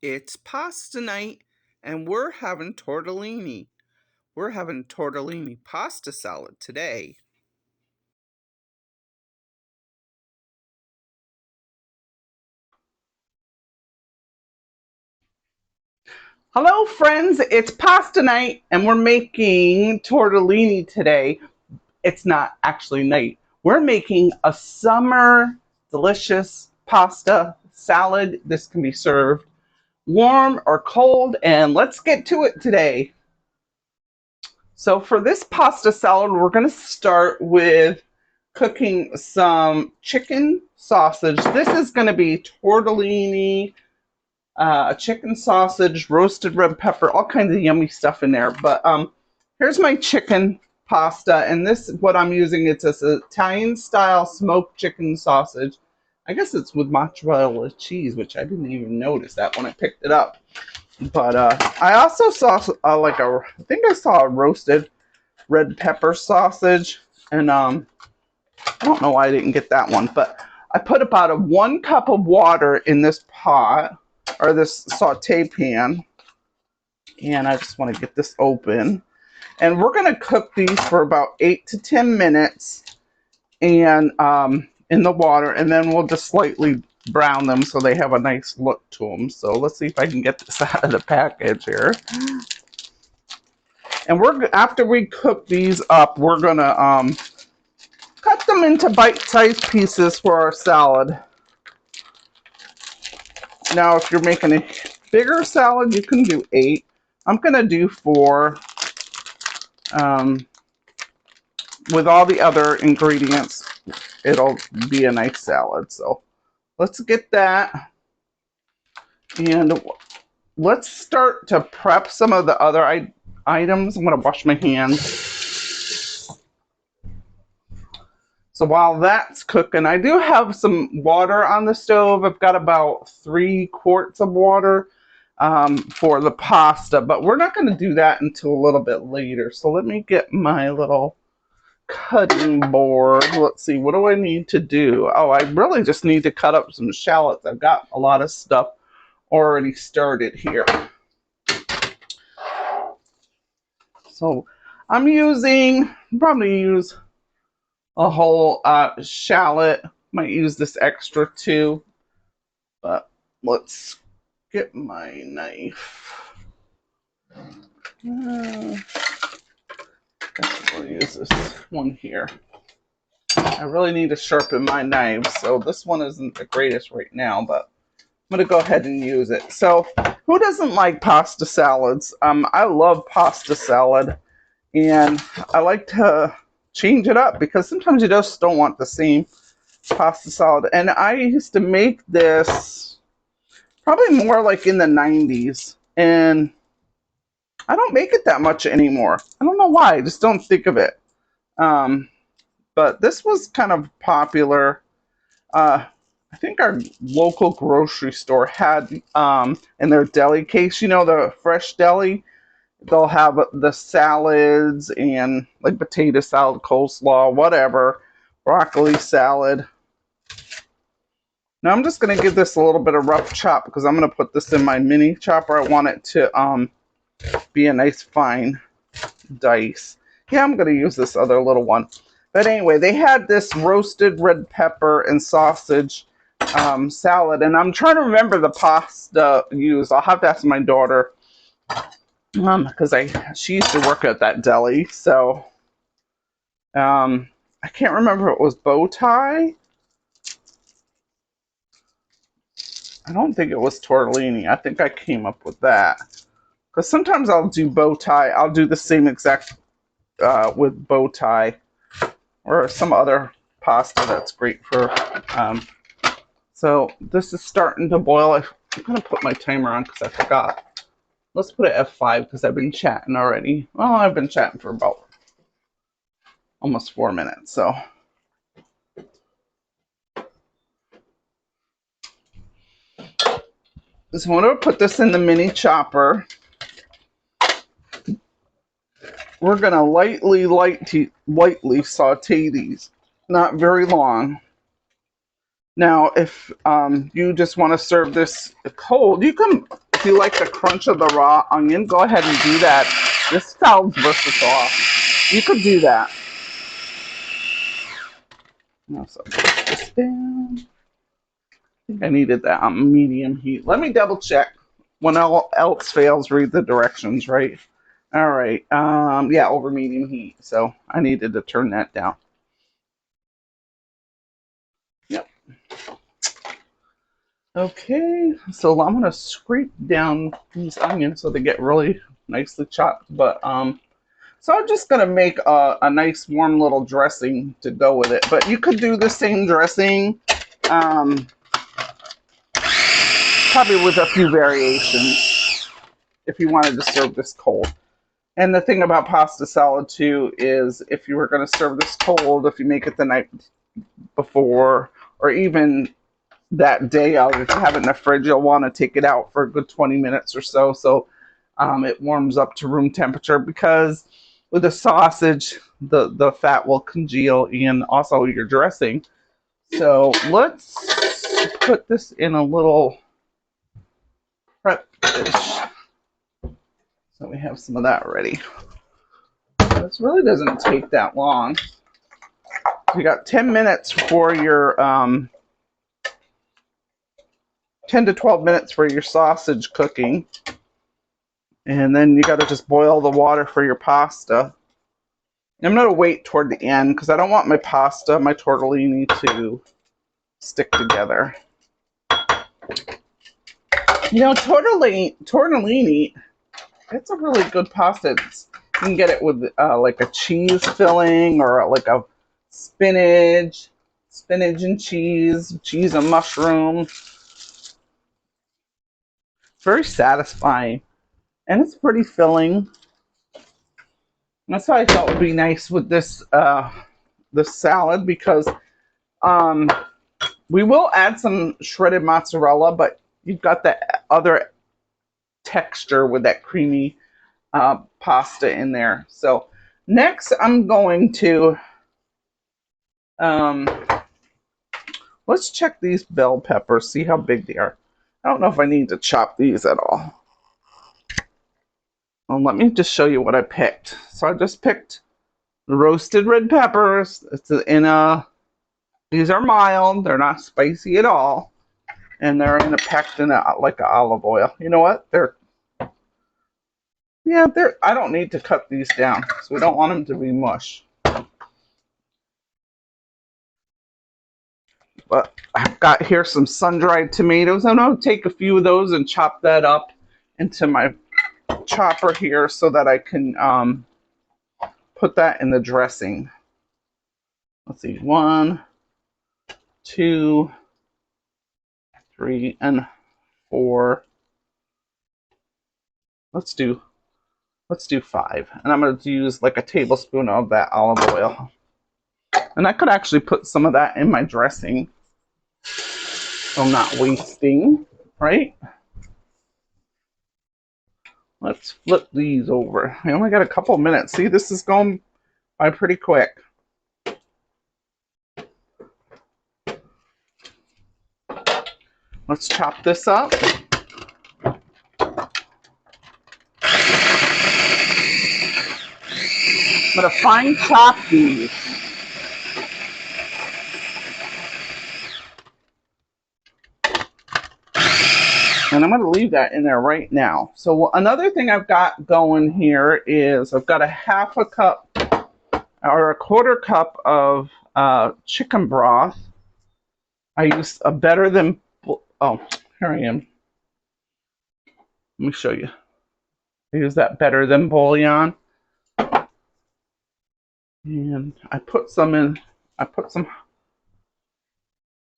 It's pasta night, and we're having tortellini. We're having tortellini pasta salad today. Hello, friends. It's pasta night, and we're making tortellini today. It's not actually night. We're making a summer delicious pasta salad. This can be served warm or cold, and let's get to it today. So for this pasta salad, we're going to start with cooking some chicken sausage. This is going to be tortellini, chicken sausage, roasted red pepper, all kinds of yummy stuff in there. But here's my chicken pasta, and this what I'm using. It's this Italian style smoked chicken sausage. I guess it's with mozzarella cheese, which I didn't even notice that when I picked it up. But I also saw I think I saw a roasted red pepper sausage, and I don't know why I didn't get that one, but I put about 1 cup of water in this pot, or this saute pan, and I just want to get this open. And we're going to cook these for about 8 to 10 minutes and in the water, and then we'll just slightly brown them so they have a nice look to them. So let's see if I can get this out of the package here. And after we cook these up, we're gonna cut them into bite-sized pieces for our salad. Now, if you're making a bigger salad, you can do 8. I'm gonna do 4. With all the other ingredients, it'll be a nice salad. So let's get that, and let's start to prep some of the other items. I'm going to wash my hands. So while that's cooking, I do have some water on the stove. I've got about 3 quarts of water for the pasta, but we're not going to do that until a little bit later. So let me get my little cutting board. Let's see, what do I need to do? Oh, I really just need to cut up some shallots. I've got a lot of stuff already started here. So I'm probably use a whole shallot. Might use this extra too, but let's get my knife. We'll use this one here. I really need to sharpen my knives, so this one isn't the greatest right now, but I'm going to go ahead and use it. So who doesn't like pasta salads? I love pasta salad, and I like to change it up because sometimes you just don't want the same pasta salad. And I used to make this probably more like in the 90s, and I don't make it that much anymore. I don't know why. I just don't think of it. But this was kind of popular. I think our local grocery store had in their deli case, you know, the fresh deli, they'll have the salads and like potato salad, coleslaw, whatever, broccoli salad. Now I'm just going to give this a little bit of rough chop because I'm going to put this in my mini chopper. I want it to be a nice fine dice. Yeah, I'm going to use this other little one. But anyway, they had this roasted red pepper and sausage salad, and I'm trying to remember the pasta used. I'll have to ask my daughter because she used to work at that deli. So I can't remember if it was bow tie. I don't think it was tortellini. I think I came up with that. Because sometimes I'll do bow tie. I'll do the same exact with bow tie or some other pasta that's great for. So this is starting to boil. I'm going to put my timer on because I forgot. Let's put it at 5 because I've been chatting already. Well, I've been chatting for about almost 4 minutes. So I'm going to put this in the mini chopper. We're going to lightly saute these, not very long. Now, if you just want to serve this cold, you can if you like the crunch of the raw onion, go ahead and do that. This sounds versatile. You could do that. So put this down. I think I needed that on medium heat. Let me double check. When all else fails, read the directions, right? All right. Yeah, over medium heat. So I needed to turn that down. Yep. Okay. So I'm gonna scrape down these onions so they get really nicely chopped. But so I'm just gonna make a nice warm little dressing to go with it. But you could do the same dressing, probably with a few variations if you wanted to serve this cold. And the thing about pasta salad too is if you were going to serve this cold, if you make it the night before or even that day out, if you have it in the fridge, you'll want to take it out for a good 20 minutes or so. So it warms up to room temperature, because with the sausage, the fat will congeal and also your dressing. So let's put this in a little prep dish. So we have some of that ready. This really doesn't take that long. You got 10 minutes for your 10 to 12 minutes for your sausage cooking. And then you got to just boil the water for your pasta. I'm going to wait toward the end because I don't want my pasta, my tortellini, to stick together. You know, tortellini, it's a really good pasta. You can get it with like a cheese filling or like a spinach and cheese and mushroom. It's very satisfying. And it's pretty filling. That's why I thought would be nice with this this salad, because we will add some shredded mozzarella, but you've got that other texture with that creamy pasta in there. So next I'm going to let's check these bell peppers, see how big they are. I don't know if I need to chop these at all. Well, let me just show you what I picked. So I just picked the roasted red peppers. It's in a, these are mild. They're not spicy at all. And they're packed in like an olive oil. You know what? I don't need to cut these down, so we don't want them to be mush. But I've got here some sun-dried tomatoes. I'm going to take a few of those and chop that up into my chopper here so that I can put that in the dressing. Let's see, 1, 2, 3, and 4. Let's do 5. And I'm going to use like a tablespoon of that olive oil. And I could actually put some of that in my dressing, so I'm not wasting, right? Let's flip these over. I only got a couple minutes. See, this is going by pretty quick. Let's chop this up. I'm going to fine chop these. And I'm going to leave that in there right now. So another thing I've got going here is I've got a half a cup or a quarter cup of chicken broth. I use a Better Than, oh, here I am. Let me show you. I use that Better Than bouillon. And I put some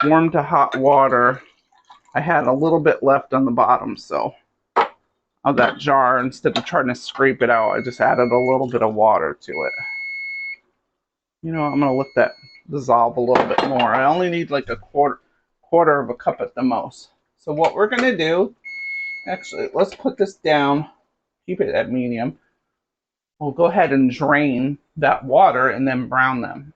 warm to hot water. I had a little bit left on the bottom, so of that jar, instead of trying to scrape it out, I just added a little bit of water to it. You know, I'm going to let that dissolve a little bit more. I only need like a quarter of a cup at the most. So what we're going to do, actually, let's put this down, keep it at medium. We'll go ahead and drain that water and then brown them.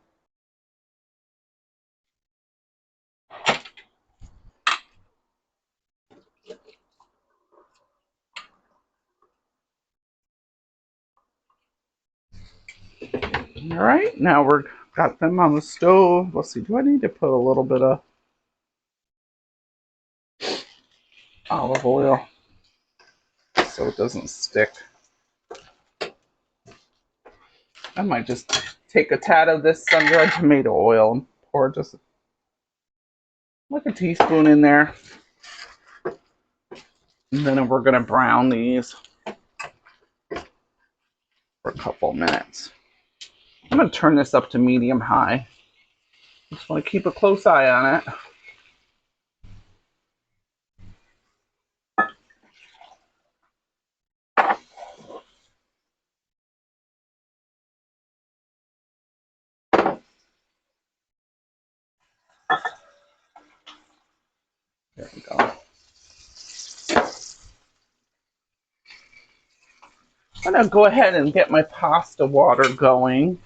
All right, now we're got them on the stove. Let's see, do I need to put a little bit of olive oil so it doesn't stick? I might just take a tad of this sun-dried tomato oil and pour just like a teaspoon in there. And then we're going to brown these for a couple minutes. I'm going to turn this up to medium high. Just want to keep a close eye on it. There we go. I'm going to go ahead and get my pasta water going.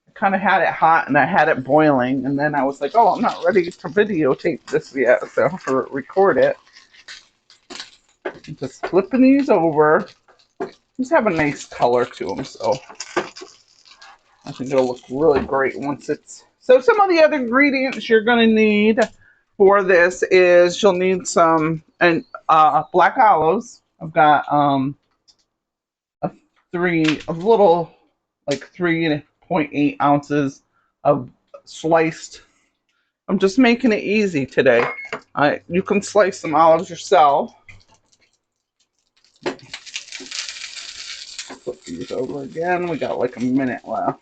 I kind of had it hot and I had it boiling, and then I was like, oh, I'm not ready to videotape this yet, so or record it. Just flipping these over. These have a nice color to them, so I think it'll look really great once it's... So some of the other ingredients you're going to need for this is you'll need some black olives. I've got a little, like 3.8 ounces of sliced. I'm just making it easy today. You can slice some olives yourself. Flip these over again. We got like a minute left.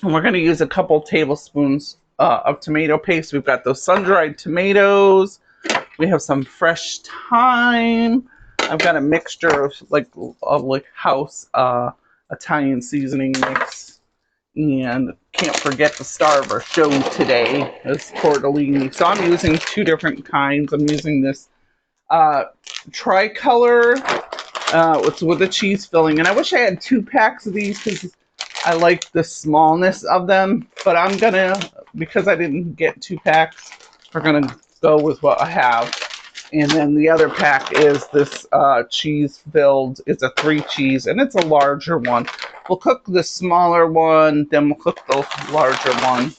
And we're going to use a couple tablespoons of tomato paste. We've got those sun-dried tomatoes. We have some fresh thyme. I've got a mixture of like house Italian seasoning mix. And can't forget the star of our show today is tortellini. So I'm using two different kinds. I'm using this tricolor with the cheese filling. And I wish I had 2 packs of these because I like the smallness of them. But I'm going to, because I didn't get 2 packs, we're going to go with what I have. And then the other pack is this cheese filled. It's a 3 cheese, and it's a larger one. We'll cook the smaller one, then we'll cook the larger one.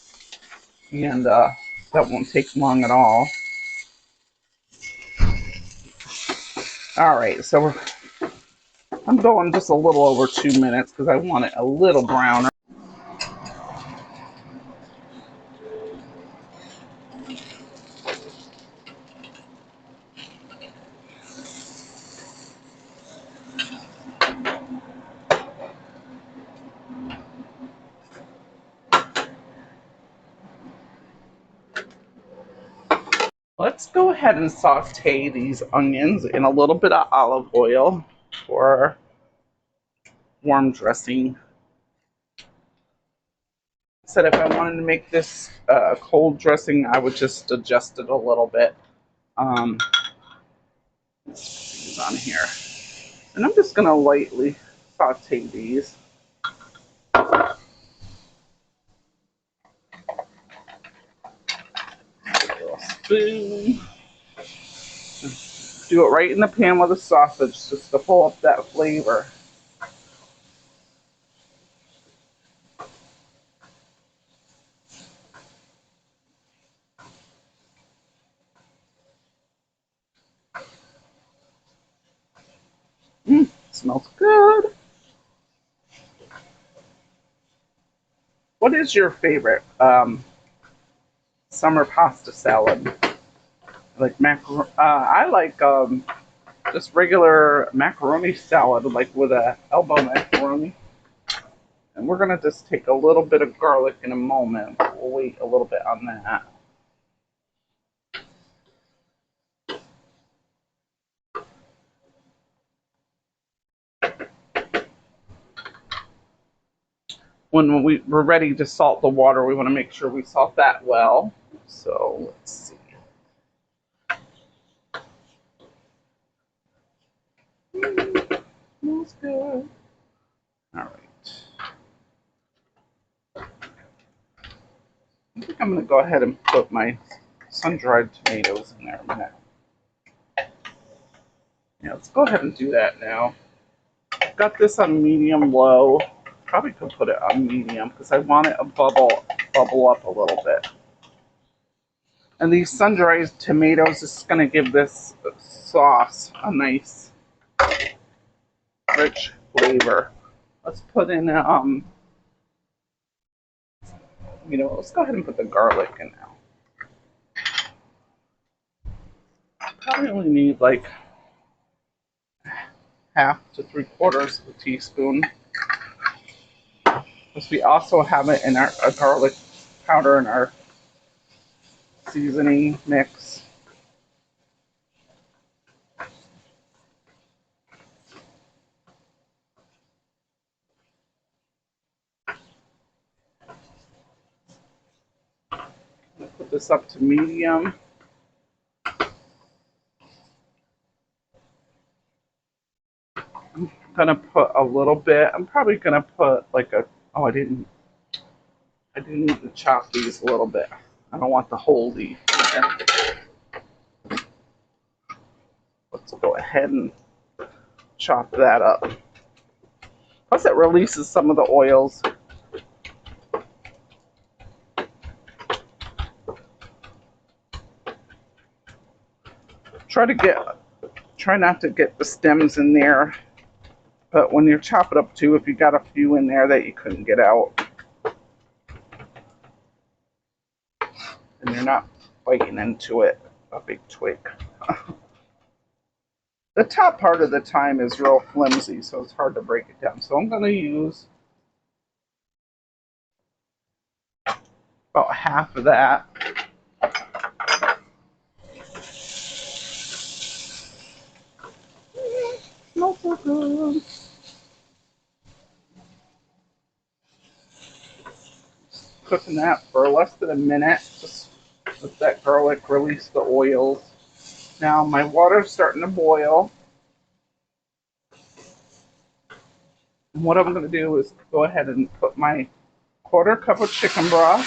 And that won't take long at all. All right, so I'm going just a little over 2 minutes because I want it a little browner. Let's go ahead and saute these onions in a little bit of olive oil for warm dressing. I said if I wanted to make this cold dressing, I would just adjust it a little bit. These on here. And I'm just going to lightly saute these. Spoon. Do it right in the pan with the sausage just to pull up that flavor. Smells good. What is your favorite summer pasta salad? Like I like just regular macaroni salad, like with a elbow macaroni. And we're gonna just take a little bit of garlic in a moment. We'll wait a little bit on that. When we're ready to salt the water, we want to make sure we salt that well. So let's see. Smells good. All right. I think I'm going to go ahead and put my sun-dried tomatoes in there a minute. Yeah, let's go ahead and do that now. got this on medium low. Probably could put it on medium because I want it to bubble up a little bit. And these sun-dried tomatoes is going to give this sauce a nice, rich flavor. Let's put in, let's go ahead and put the garlic in now. Probably only need like half to 3/4 of a teaspoon. Because we also have it in our garlic powder in our seasoning mix. Put this up to medium. I'm gonna put a little bit. I'm probably gonna put like I didn't need to chop these a little bit. I don't want the whole leaf. Let's go ahead and chop that up. Plus it releases some of the oils. Try not to get the stems in there. But when you're chopping up too, if you got a few in there that you couldn't get out, and you're not biting into it, a big twig. The top part of the thyme is real flimsy, so it's hard to break it down. So I'm going to use about half of that. Smells so good. Cooking that for less than a minute. Just let that garlic release the oils. Now my water's starting to boil. And what I'm going to do is go ahead and put my 1/4 cup of chicken broth.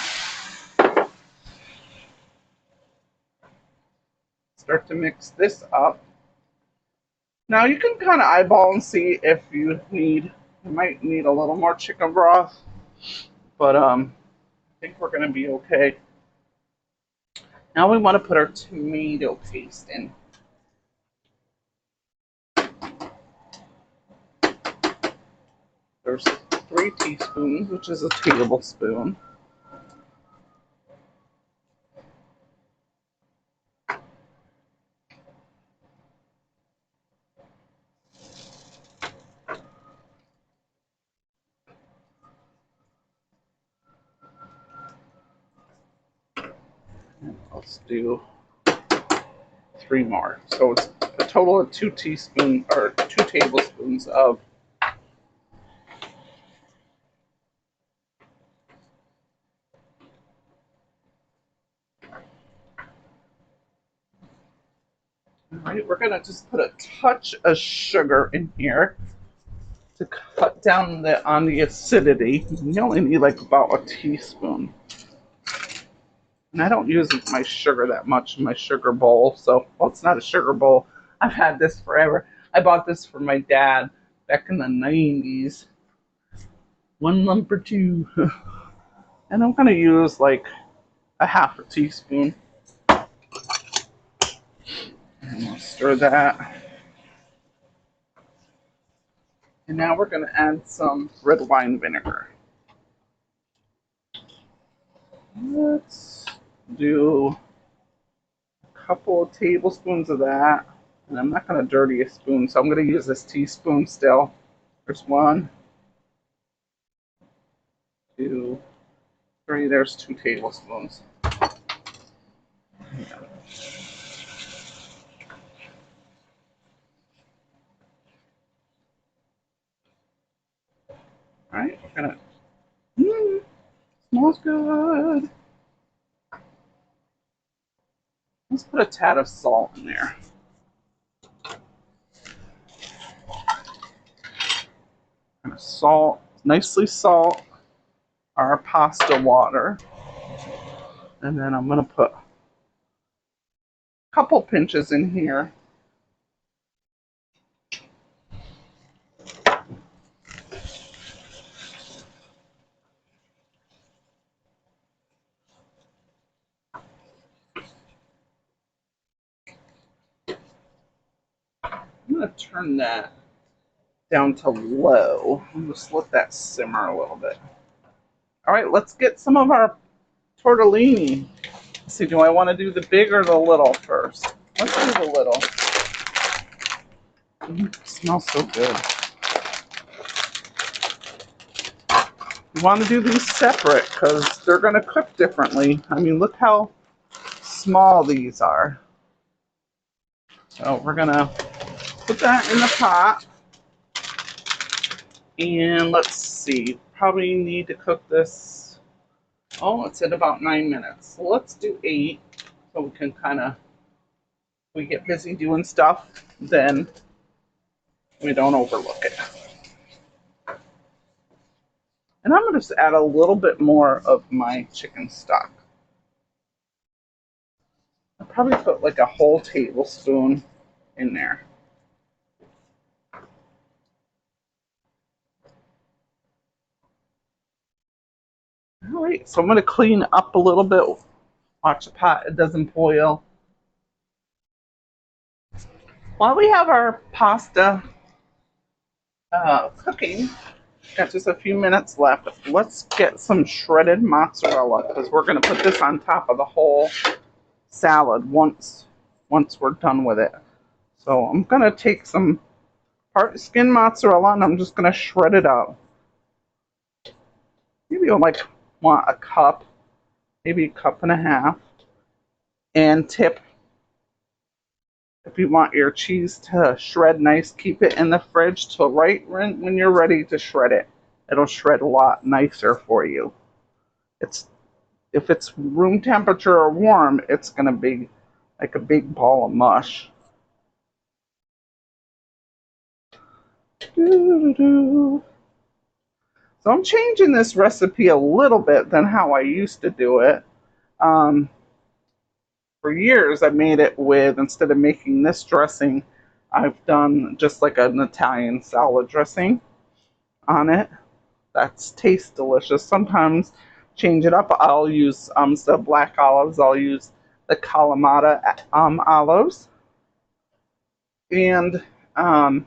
Start to mix this up. Now you can kind of eyeball and see if you might need a little more chicken broth. But I think we're going to be okay. Now we want to put our tomato paste in. There's 3 teaspoons, which is a tablespoon. And let's do 3 more. So it's a total of 2 tablespoons of Alright, we're going to just put a touch of sugar in here to cut down on the acidity. You only need like about a teaspoon. And I don't use my sugar that much in my sugar bowl. So, well, it's not a sugar bowl. I've had this forever. I bought this for my dad back in the 90s. 1 lump or 2. And I'm going to use like a half a teaspoon. And we'll stir that. And now we're going to add some red wine vinegar. Let's do a couple of tablespoons of that. And I'm not going to dirty a spoon, so I'm going to use this teaspoon still. There's 1, 2, 3. There's 2 tablespoons. Yeah. Alright, we're going to... Smells good. Let's put a tad of salt in there. Kind of salt, nicely salt our pasta water. And then I'm going to put a couple pinches in here going to turn that down to low. I'm just let that simmer a little bit. All right, let's get some of our tortellini. Let's see, do I want to do the big or the little first? Let's do the little. It smells so good. You want to do these separate because they're going to cook differently. I mean, look how small these are. So we're going to put that in the pot. And let's see, probably need to cook this. Oh, it's at about 9 minutes. So let's do 8 so we can kind of, we get busy doing stuff, then we don't overlook it. And I'm going to just add a little bit more of my chicken stock. I'll probably put like a whole tablespoon in there. All right, so I'm going to clean up a little bit. Watch the pot, it doesn't boil. While we have our pasta cooking, got just a few minutes left. Let's get some shredded mozzarella because we're going to put this on top of the whole salad once we're done with it. So I'm going to take some part skin mozzarella and I'm just going to shred it up. Maybe you'll like want a cup, maybe a cup and a half. And tip, if you want your cheese to shred nice, keep it in the fridge till right when you're ready to shred it. It'll shred a lot nicer for you. If it's room temperature or warm, it's going to be like a big ball of mush. So I'm changing this recipe a little bit than how I used to do it. For years, I made it with, instead of making this dressing, I've done just like an Italian salad dressing on it. That's tastes delicious. Sometimes change it up. I'll use instead of black olives, I'll use the Kalamata olives. And I've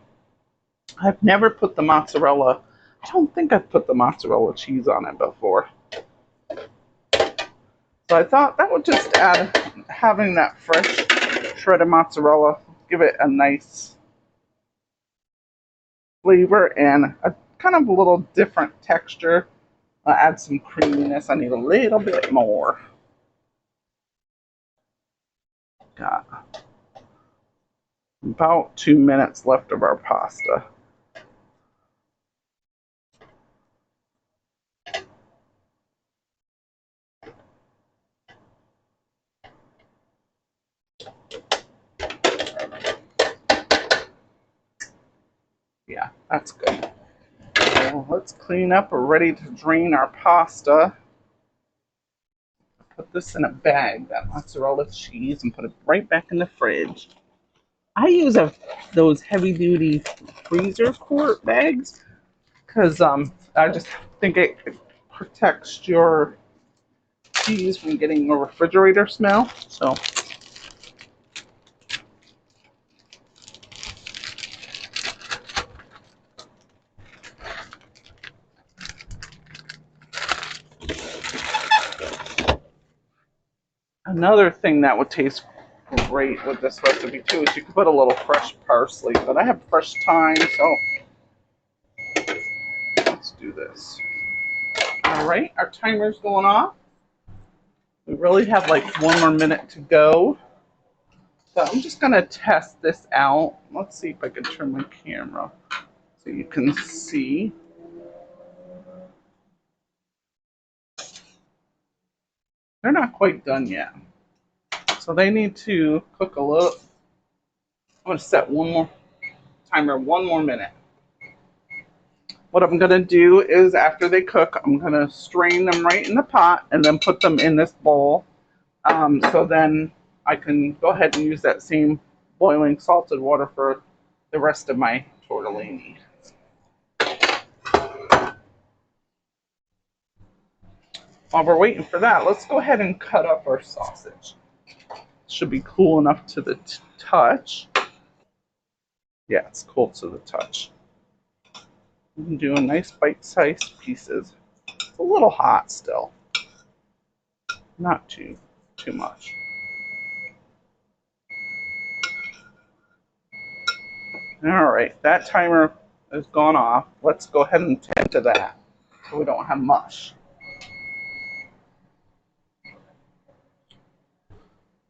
never put the mozzarella. I don't think I've put the mozzarella cheese on it before. So I thought that would just add, having that fresh shredded mozzarella, give it a nice flavor and a kind of a little different texture. Add some creaminess. I need a little bit more. Got about 2 minutes left of our pasta. Yeah, that's good. So let's clean up. We're ready to drain our pasta. Put this in a bag, that mozzarella cheese, and put it right back in the fridge. I use those heavy-duty freezer quart bags because I just think it protects your cheese from getting a refrigerator smell. So another thing that would taste great with this recipe too is you could put a little fresh parsley, but I have fresh thyme, so let's do this. All right, our timer's going off. We really have like 1 more minute to go. So I'm just gonna test this out. Let's see if I can turn my camera so you can see. They're not quite done yet. So they need to cook a little. I'm gonna set one more timer, 1 more minute. What I'm gonna do is after they cook, I'm gonna strain them right in the pot and then put them in this bowl. So then I can go ahead and use that same boiling salted water for the rest of my tortellini. While we're waiting for that, let's go ahead and cut up our sausage. Should be cool enough to the touch. Yeah, it's cool to the touch. I'm doing nice bite-sized pieces. It's a little hot still. Not too much. All right, that timer has gone off. Let's go ahead and tend to that so we don't have mush.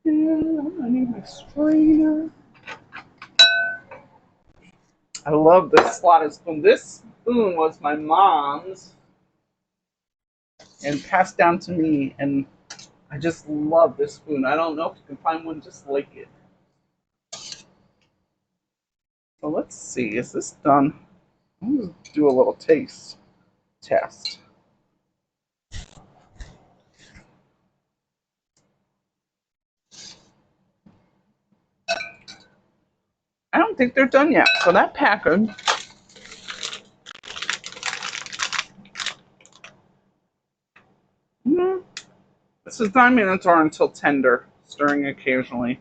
Yeah, I need my strainer. I love this slotted spoon. This spoon was my mom's and passed down to me, and I just love this spoon. I don't know if you can find one just like it. So let's see, is this done? I'm going to do a little taste test. I don't think they're done yet. So that package, this is 9 minutes or until tender, stirring occasionally.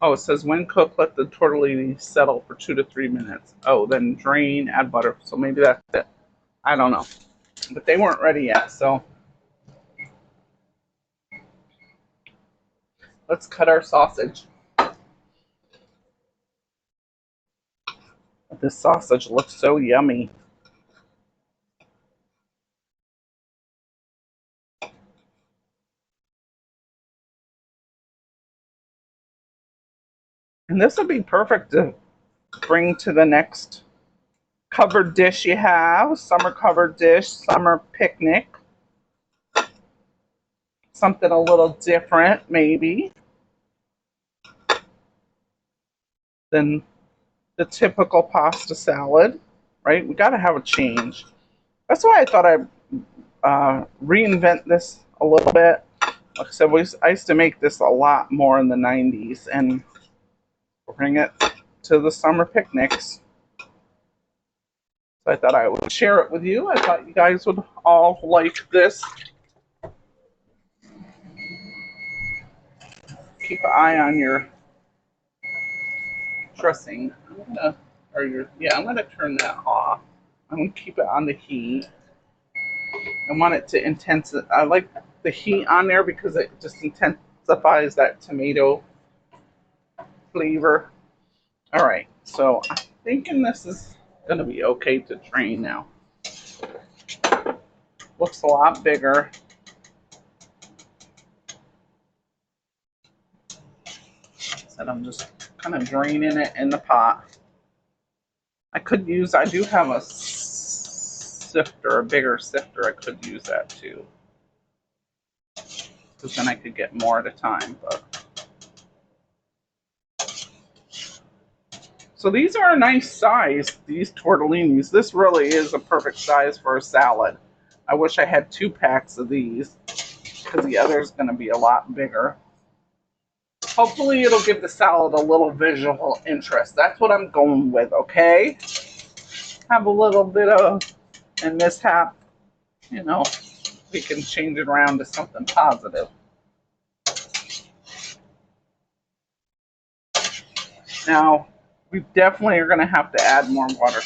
Oh, it says when cooked, let the tortellini settle for 2 to 3 minutes. Oh, then drain, add butter. So maybe that's it. I don't know. But they weren't ready yet, so let's cut our sausage. This sausage looks so yummy. And this would be perfect to bring to the next covered dish you have. Summer covered dish, summer picnic. Something a little different, maybe, than the typical pasta salad, right? We got to have a change. That's why I thought I'd reinvent this a little bit. Like I said, I used to make this a lot more in the 90s and bring it to the summer picnics. So I thought I would share it with you. I thought you guys would all like this. Keep an eye on your dressing. I'm gonna turn that off. I'm gonna keep it on the heat. I want it to intensify. I like the heat on there because it just intensifies that tomato flavor. All right, so I'm thinking this is gonna be okay to drain now. Looks a lot bigger. So I'm just kind of draining it in the pot. I do have a sifter, a bigger sifter. I could use that too. Because then I could get more at a time. But so these are a nice size, these tortellinis. This really is a perfect size for a salad. I wish I had 2 packs of these because the other is going to be a lot bigger. Hopefully it'll give the salad a little visual interest. That's what I'm going with, okay? Have a little bit of a mishap, you know, we can change it around to something positive. Now, we definitely are going to have to add more water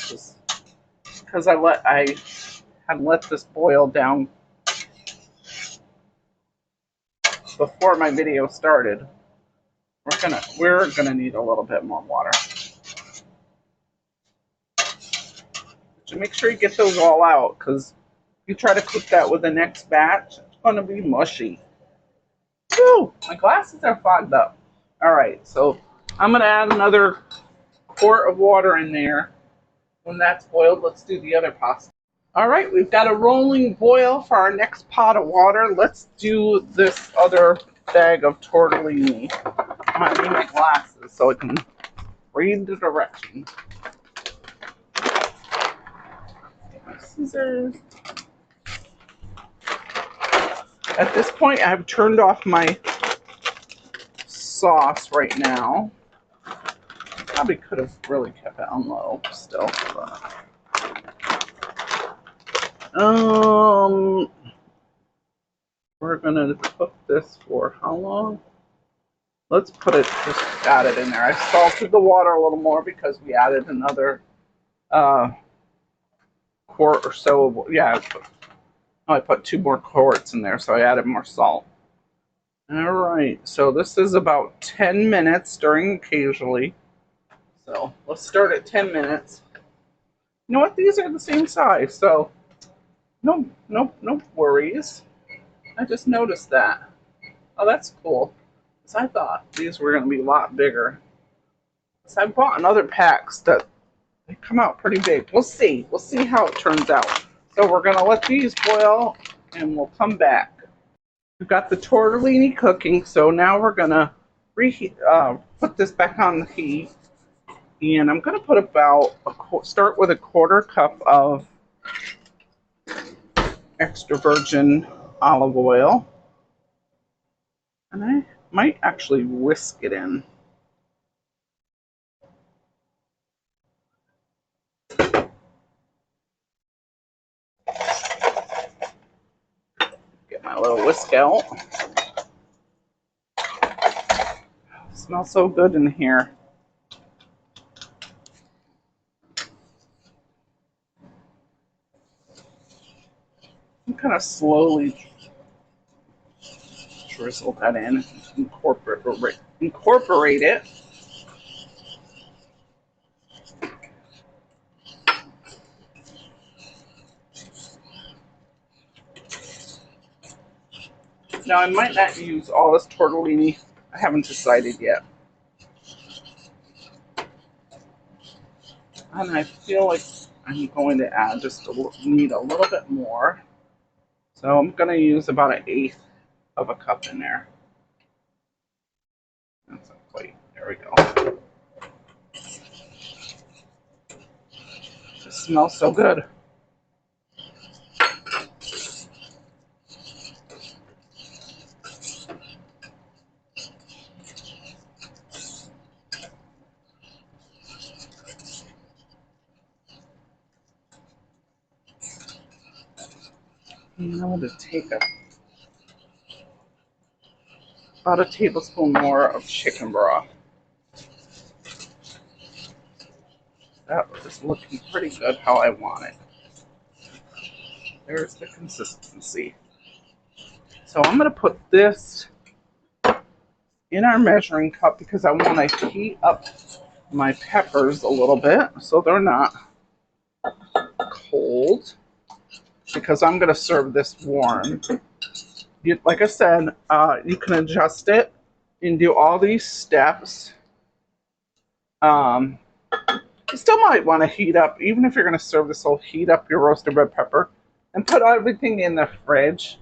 because I had let this boil down before my video started. We're gonna need a little bit more water. So make sure you get those all out because if you try to cook that with the next batch, it's gonna be mushy. Woo! My glasses are fogged up. All right, so I'm gonna add another quart of water in there. When that's boiled, let's do the other pasta. All right, we've got a rolling boil for our next pot of water. Let's do this other bag of tortellini. I need my glasses so I can read the directions. Get my scissors. At this point, I've turned off my sauce right now. Probably could have really kept it on low still. But. we're gonna cook this for how long? Let's put it, just add it in there. I salted the water a little more because we added another quart or so of, yeah, I put 2 more quarts in there, so I added more salt. All right, so this is about 10 minutes, stirring occasionally. So let's start at 10 minutes. You know what? These are the same size, so no worries. I just noticed that. Oh, that's cool. Because I thought these were going to be a lot bigger. So I bought another packs that they come out pretty big. We'll see. We'll see how it turns out. So we're going to let these boil, and we'll come back. We've got the tortellini cooking, so now we're going to reheat, put this back on the heat. And I'm going to put about, start with a 1/4 cup of extra virgin olive oil. And I might actually whisk it in. Get my little whisk out. It smells so good in here. I'm kind of slowly drizzle that in, incorporate it. Now I might not use all this tortellini. I haven't decided yet. And I feel like I'm going to add need a little bit more. So I'm going to use about 1/8 of a cup in there. That's not quite. There we go. It smells so good. And I'm going to take about a tablespoon more of chicken broth. That is looking pretty good how I want it. There's the consistency. So I'm going to put this in our measuring cup because I want to heat up my peppers a little bit so they're not cold, because I'm going to serve this warm. Like I said, you can adjust it and do all these steps. You still might want to heat up, even if you're going to serve this, whole heat up your roasted red pepper and put everything in the fridge,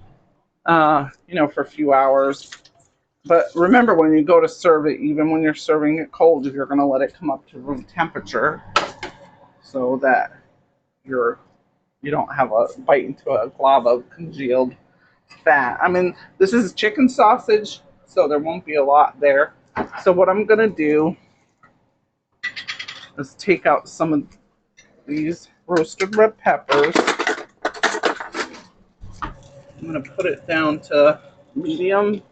for a few hours. But remember, when you go to serve it, even when you're serving it cold, you're going to let it come up to room temperature so that you don't have a bite into a glob of congealed fat. I mean, this is chicken sausage, so there won't be a lot there. So what I'm going to do is take out some of these roasted red peppers. I'm going to put it down to medium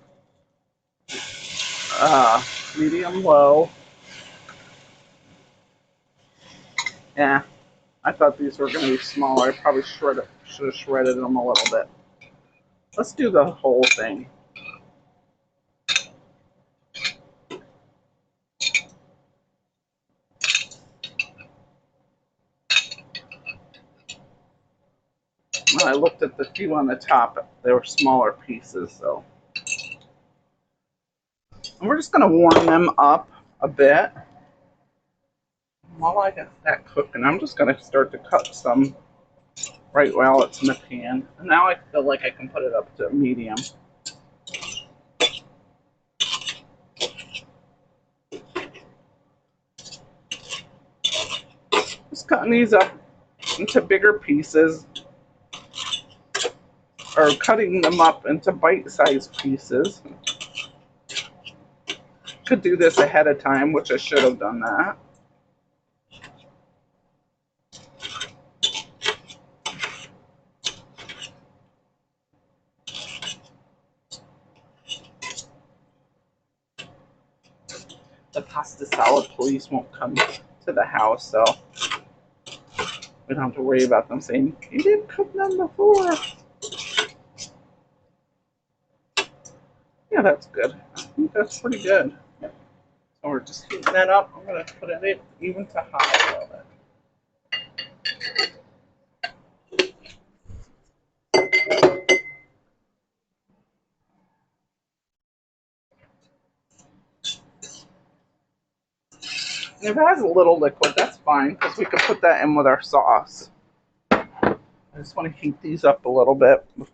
low. Yeah, I thought these were going to be smaller. I probably should have shredded them a little bit. Let's do the whole thing. When I looked at the few on the top, they were smaller pieces, so. And we're just going to warm them up a bit. While I get that cooking, I'm just going to start to cut some right while it's in the pan. And now I feel like I can put it up to medium. Just cutting these up into bigger pieces, or cutting them up into bite-sized pieces. Could do this ahead of time, which I should have done that. pasta salad police won't come to the house, so we don't have to worry about them saying, you didn't cook them before. Yeah, that's good. I think that's pretty good. So we're just heating that up. I'm going to put it in even to high a little bit. And if it has a little liquid, that's fine, because we can put that in with our sauce. I just want to heat these up a little bit. I'm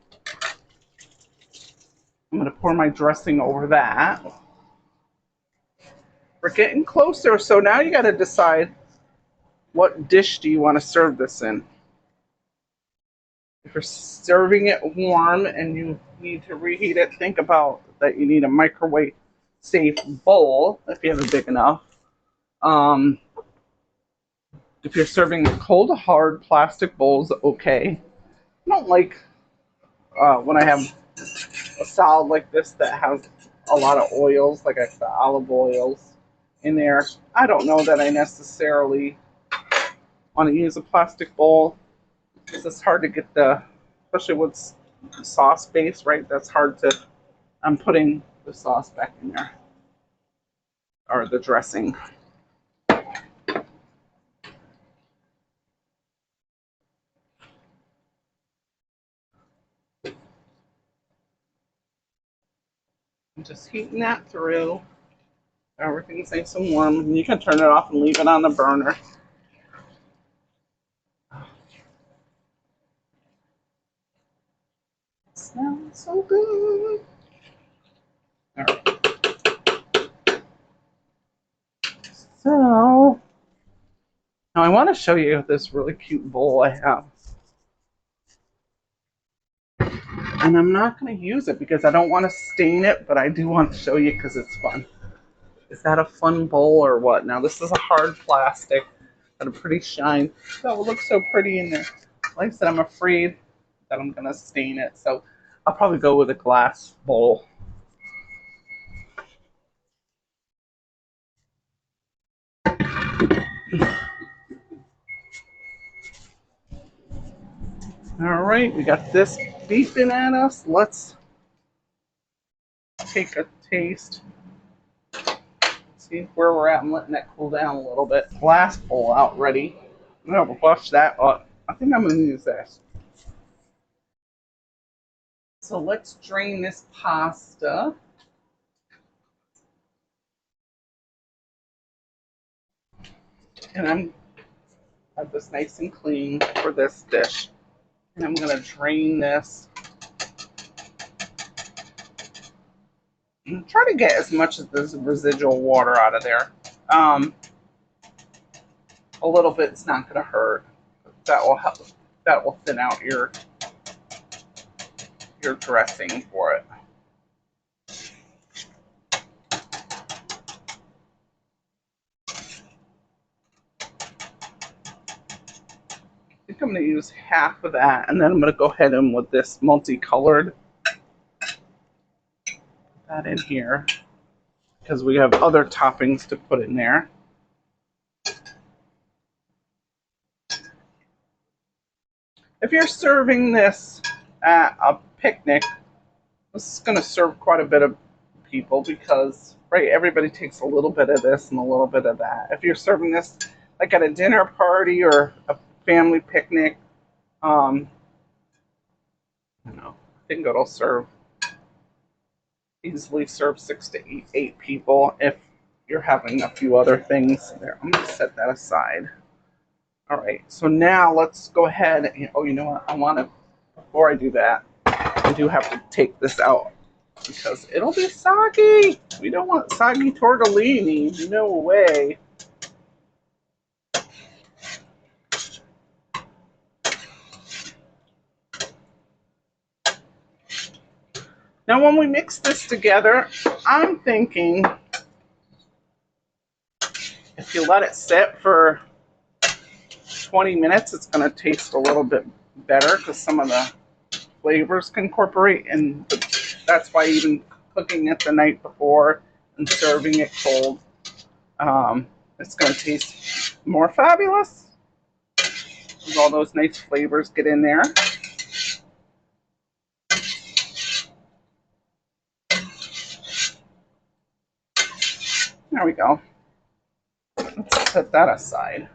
going to pour my dressing over that. We're getting closer, so now you got to decide what dish do you want to serve this in. If you're serving it warm and you need to reheat it, think about that you need a microwave safe bowl if you have it big enough. If you're serving cold, hard plastic bowls, okay. I don't like when I have a salad like this that has a lot of oils, like I said, olive oils in there. I don't know that I necessarily want to use a plastic bowl because it's hard to get especially with sauce base, right? That's hard to, I'm putting the sauce back in there, or the dressing. I'm just heating that through. Everything's nice and warm, and you can turn it off and leave it on the burner. It smells so good. All right. So now I want to show you this really cute bowl I have. And I'm not going to use it because I don't want to stain it, but I do want to show you because it's fun. Is that a fun bowl or what? Now this is a hard plastic, got a pretty shine. That will look so pretty in there. Like I said, I'm afraid that I'm going to stain it, so I'll probably go with a glass bowl. All right, we got this beeping at us. Let's take a taste. See where we're at. I'm letting that cool down a little bit. Glass bowl out ready. I'm gonna wash that up. I think I'm gonna use this. So let's drain this pasta. And I'm have this nice and clean for this dish. And I'm gonna drain this. And try to get as much of this residual water out of there. A little bit's not gonna hurt. That will help. That will thin out your dressing for it. I think I'm going to use half of that, and then I'm going to go ahead and with this multicolored, put that in here, because we have other toppings to put in there. If you're serving this at a picnic, this is going to serve quite a bit of people because, right, everybody takes a little bit of this and a little bit of that. If you're serving this like at a dinner party or a family picnic, I think it'll easily serve 6 to 8 people if you're having a few other things there. I'm going to set that aside. All right, so now let's go ahead and, oh, you know what? Before I do that, I do have to take this out because it'll be soggy. We don't want soggy tortellini. No way. Now, when we mix this together, I'm thinking if you let it sit for 20 minutes, it's going to taste a little bit better because some of the flavors can incorporate, and that's why even cooking it the night before and serving it cold It's going to taste more fabulous. All those nice flavors get in there. There we go. Let's set that aside.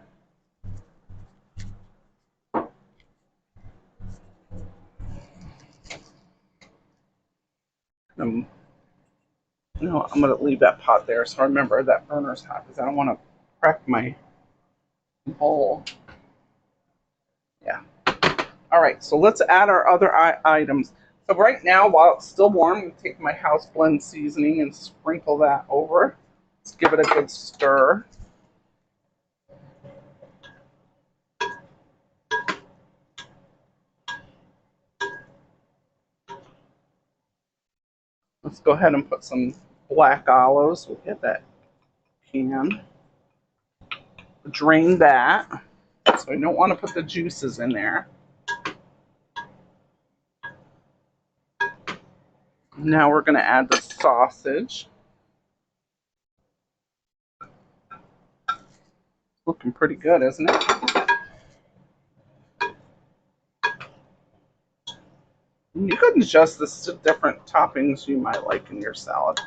I'm going to leave that pot there so remember that burner's hot because I don't want to crack my bowl. Yeah. All right, so let's add our other items. So right now, while it's still warm, I'm going to take my house blend seasoning and sprinkle that over. Let's give it a good stir. Let's go ahead and put some black olives. We'll get that can. Drain that. So we don't want to put the juices in there. Now we're going to add the sausage. Looking pretty good, isn't it? You could adjust this to different toppings you might like in your salad.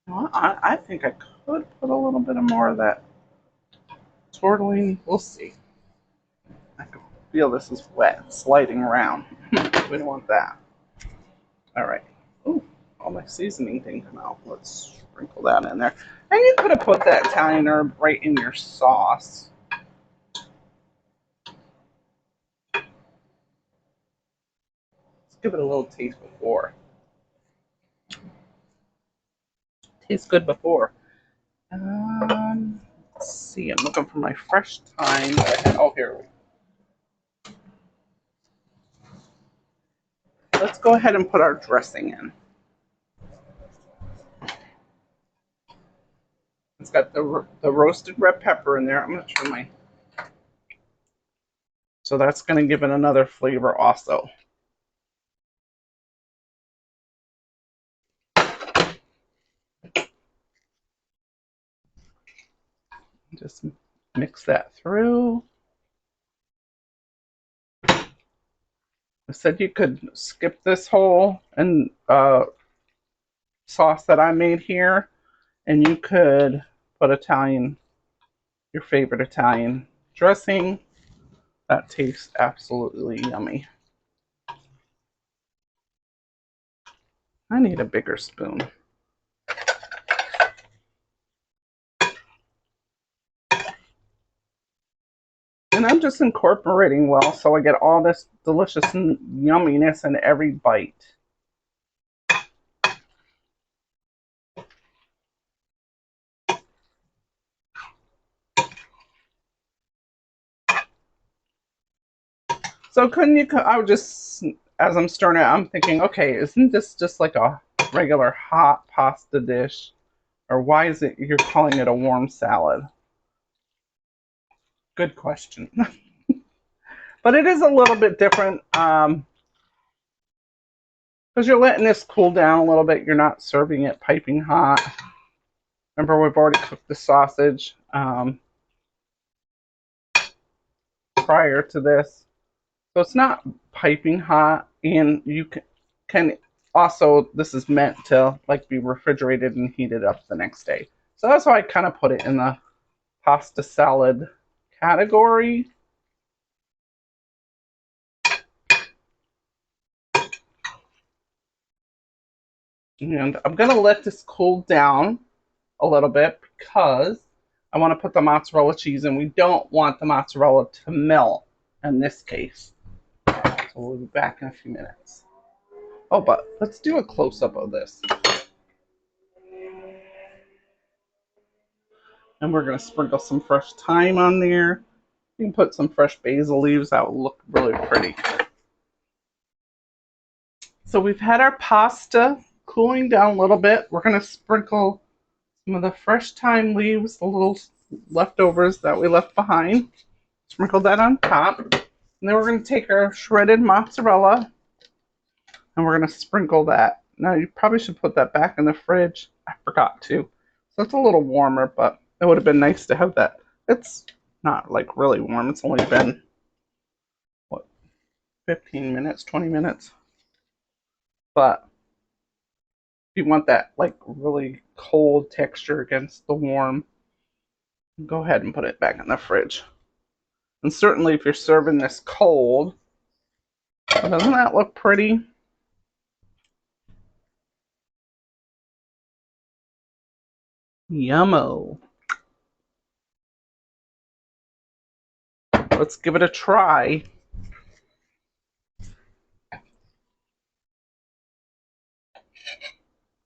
Well, I think I could put a little bit more of that tortellini. We'll see. I can feel this is wet, sliding around. We don't want that. All right. Ooh, all my seasoning didn't come out. Let's sprinkle that in there. And you could have put that Italian herb right in your sauce. Let's give it a little taste before. Tastes good before. Let's see. I'm looking for my fresh thyme. Oh, here we go. Let's go ahead and put our dressing in. It's got the roasted red pepper in there. I'm going to turn my... So that's going to give it another flavor also. Just mix that through. I said you could skip this whole and sauce that I made here, and you could put Italian, your favorite Italian dressing. That tastes absolutely yummy. I need a bigger spoon. And I'm just incorporating well so I get all this delicious yumminess in every bite. So couldn't you, I would just, as I'm stirring it, I'm thinking, okay, isn't this just like a regular hot pasta dish? Or why is it you're calling it a warm salad? Good question. But it is a little bit different because you're letting this cool down a little bit. You're not serving it piping hot. Remember, we've already cooked the sausage prior to this. So it's not piping hot, and you can also, this is meant to like be refrigerated and heated up the next day. So that's why I kind of put it in the pasta salad category. And I'm going to let this cool down a little bit because I want to put the mozzarella cheese in. We don't want the mozzarella to melt in this case. So we'll be back in a few minutes. Oh, but let's do a close-up of this. And we're going to sprinkle some fresh thyme on there. You can put some fresh basil leaves. That will look really pretty. So we've had our pasta cooling down a little bit. We're going to sprinkle some of the fresh thyme leaves, the little leftovers that we left behind. Sprinkle that on top. And then we're going to take our shredded mozzarella and we're going to sprinkle that. Now you probably should put that back in the fridge. I forgot to. So it's a little warmer, but it would have been nice to have that. It's not like really warm. It's only been, what, 15 minutes, 20 minutes. But if you want that like really cold texture against the warm, go ahead and put it back in the fridge. And certainly if you're serving this cold, doesn't that look pretty? Yummo. Let's give it a try.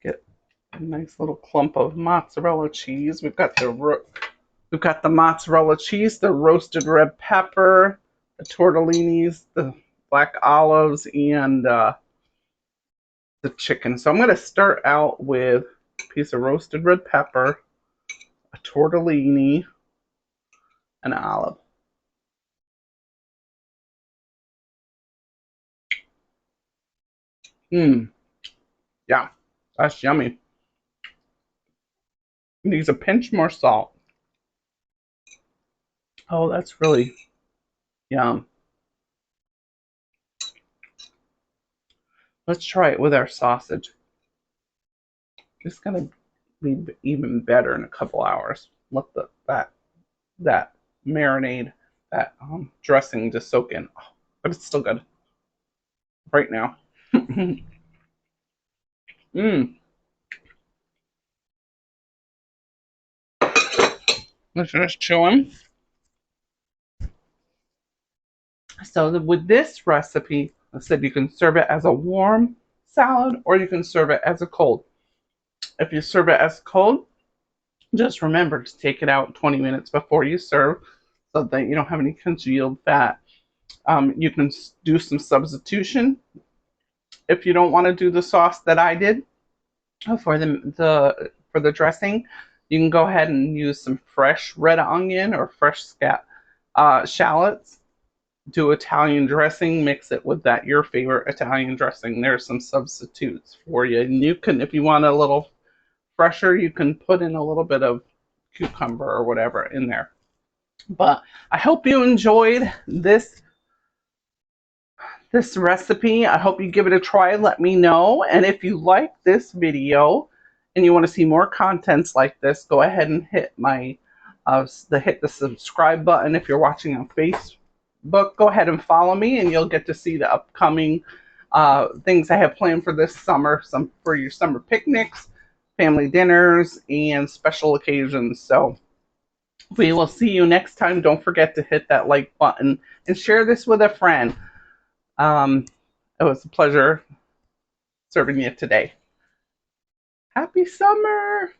Get a nice little clump of mozzarella cheese. We've got the mozzarella cheese, the roasted red pepper, the tortellinis, the black olives, and the chicken. So I'm going to start out with a piece of roasted red pepper, a tortellini, and an olive. Mmm. Yeah, that's yummy. Needs a pinch more salt. Oh, that's really yum. Let's try it with our sausage. It's gonna be even better in a couple hours. Let that marinade, that dressing just soak in. Oh, but it's still good right now. Mmm. Let's finish chewing. So with this recipe, I said you can serve it as a warm salad or you can serve it as a cold. If you serve it as cold, just remember to take it out 20 minutes before you serve so that you don't have any congealed fat. You can do some substitution. If you don't want to do the sauce that I did for the dressing, you can go ahead and use some fresh red onion or fresh shallots. Do Italian dressing, mix it with that your favorite Italian dressing. There's some substitutes for you. And you can, if you want a little fresher, you can put in a little bit of cucumber or whatever in there. But I hope you enjoyed this recipe. I hope you give it a try. Let me know. And if you like this video and you want to see more contents like this, go ahead and hit hit the subscribe button. If you're watching on Facebook, go ahead and follow me, and you'll get to see the upcoming things I have planned for this summer. Some for your summer picnics, family dinners, and special occasions. So we will see you next time. Don't forget to hit that like button and share this with a friend. It was a pleasure serving you today. Happy summer!